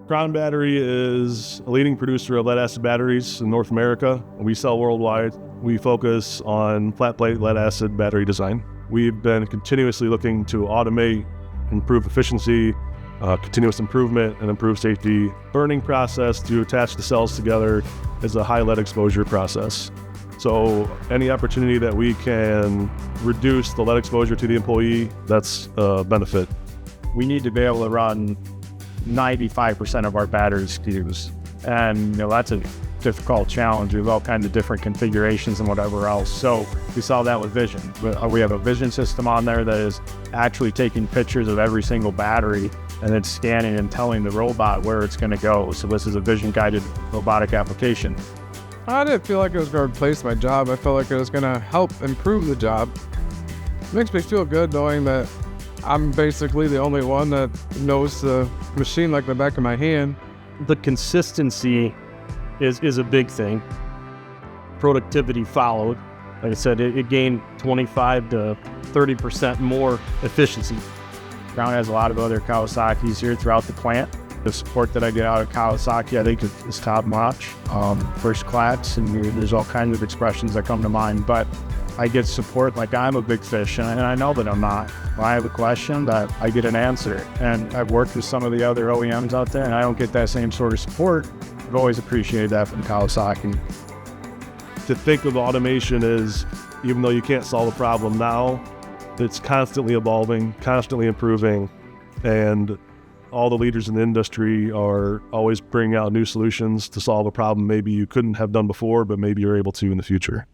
Crown Battery is a leading producer of lead-acid batteries in North America. We sell worldwide. We focus on flat-plate lead-acid battery design. We've been continuously looking to automate, improve efficiency, continuous improvement, and improve safety. Burning process to attach the cells together is a high lead exposure process. So any opportunity that we can reduce the lead exposure to the employee, that's a benefit. We need to be able to run 95% of our battery SKUs. And that's a difficult challenge with all kinds of different configurations and whatever else. So we saw that with Vision. We have a Vision system on there that is actually taking pictures of every single battery and then scanning and telling the robot where it's going to go. So this is a vision guided robotic application. I didn't feel like it was going to replace my job. I felt like it was going to help improve the job. It makes me feel good knowing that I'm basically the only one that knows the machine like the back of my hand. The consistency is a big thing. Productivity followed. Like I said, it gained 25 to 30% more efficiency. Crown has a lot of other Kawasaki's here throughout the plant. The support that I get out of Kawasaki, I think, is top notch, first class, and there's all kinds of expressions that come to mind. But I get support like I'm a big fish, and I know that I'm not. When I have a question, that I get an answer. And I've worked with some of the other OEMs out there, and I don't get that same sort of support. I've always appreciated that from Kawasaki. To think of automation as, even though you can't solve a problem now, it's constantly evolving, constantly improving, and all the leaders in the industry are always bringing out new solutions to solve a problem maybe you couldn't have done before, but maybe you're able to in the future.